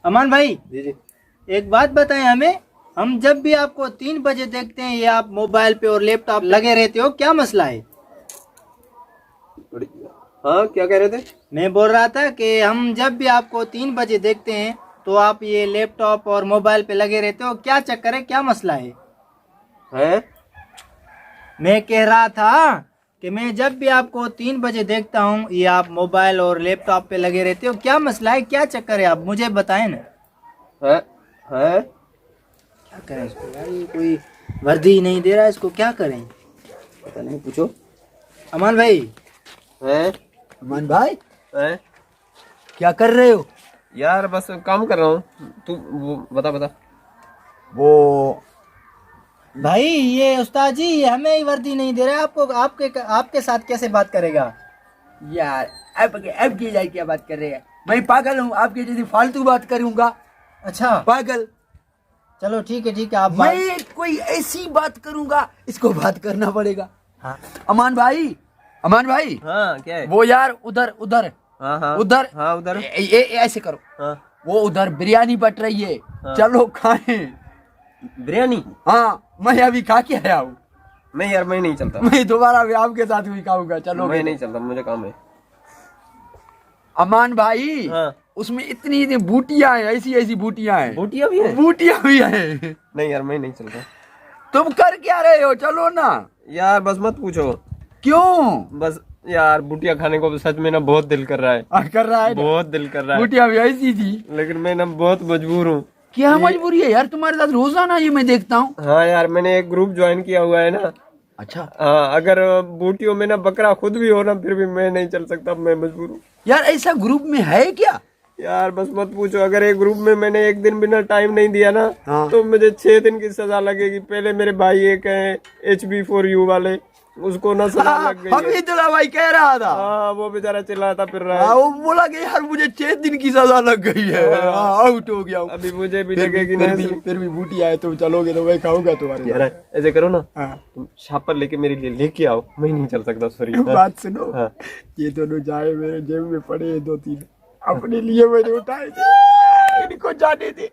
अमान भाई, जी जी। एक बात बताएं हमें। हम जब भी आपको 3 बजे देखते हैं ये आप मोबाइल पे और लैपटॉप लगे रहते हो, क्या मसला है? हाँ, क्या कह रहे थे? मैं बोल रहा था कि हम जब भी आपको 3 बजे देखते हैं तो आप ये लैपटॉप और मोबाइल पे लगे रहते हो, क्या चक्कर है, क्या मसला है? हैं? मैं कह रहा था कि मैं जब भी आपको 3 बजे देखता हूँ ये आप मोबाइल और लैपटॉप पे लगे रहते हो, क्या मसला है, क्या चक्कर है, आप मुझे बताएं ना। हैं? हैं? क्या करें इसको यार, ये कोई वर्दी नहीं दे रहा है, इसको क्या करें? पता नहीं, पूछो। अमान भाई। हैं? अमान भाई, हैं? क्या कर रहे हो? यार बस काम कर रहा हूँ। तू वो बता बता। वो भाई, ये उस्ताद जी ये हमें ही वर्दी नहीं दे रहा है, आपको आपके साथ कैसे बात करेगा? यार अब की जाए क्या बात कर रहे हैं? मैं पागल हूँ आपके जैसी फालतू बात करूंगा? अच्छा पागल? चलो ठीक है, आप मैं कोई ऐसी बात करूंगा, इसको बात करना पड़ेगा। हाँ अमान भाई, अमान भाई, हाँ, क्या है? वो यार उधर उधर हाँ हाँ उधर, हाँ, उधर। ये ऐसे करो। हाँ, वो उधर बिरयानी बट रही है, हाँ। चलो खाएं। बिरयानी? हाँ, मैं अभी खा के आया हूँ। नहीं यार, मैं नहीं चलता। मैं दोबारा भी आपके साथ भी खाऊंगा, चलो। मैं नहीं चलता, मुझे काम है। अमान भाई, हाँ। उसमें इतनी बूटियां हैं, ऐसी ऐसी बूटियां हैं। बूटियां भी है? बूटियां भी हैं। नहीं यार, मैं नहीं चलता। तुम कर क्या रहे हो, चलो ना। यार बस मत पूछो। क्यों? बस यार, बूटियां खाने को सच में ना बहुत दिल कर रहा है। कर रहा है ना? बहुत दिल कर रहा है, बूटियां भी ऐसी थी। लेकिन मैं ना बहुत मजबूर हूँ। क्या मजबूरी है यार तुम्हारे साथ, रोजाना ये मैं देखता हूँ। हाँ यार, मैंने एक ग्रुप ज्वाइन किया हुआ है ना। अच्छा हाँ, अगर बूटियों में ना बकरा खुद भी हो ना, फिर भी मैं नहीं चल सकता, मैं मजबूर हूँ। यार, ऐसा ग्रुप में है क्या? यार बस मत पूछो। अगर एक ग्रुप में मैंने एक दिन बिना टाइम नहीं दिया ना, हाँ। तो मुझे 6 दिन की सजा लगेगी। पहले मेरे भाई एक है HB4U वाले, उसको ना सजा लग गई है। हमीदुल्लाह भाई कह रहा था। हाँ, वो बेचारा चिल्लाता फिर रहा है। वो बोला कि यार मुझे 6 दिन की सजा लग गई है, आउट हो गया हूँ। अभी मुझे भी फिर लगेगी फिर ना। भी फिर भी बूटी आए, तुम चलोगे तो मैं खाऊंगा तुम्हारे यार ऐसे करो ना, हाँ। तुम छापर लेके मेरे लिए लेके आओ, मैं नहीं चल सकता, सॉरी। बात सुनो। हाँ। ये दोनों जाए मेरे जेब में पड़े हैं 2-3, अपने लिए मैंने उठाए थे, इनको जाने दे।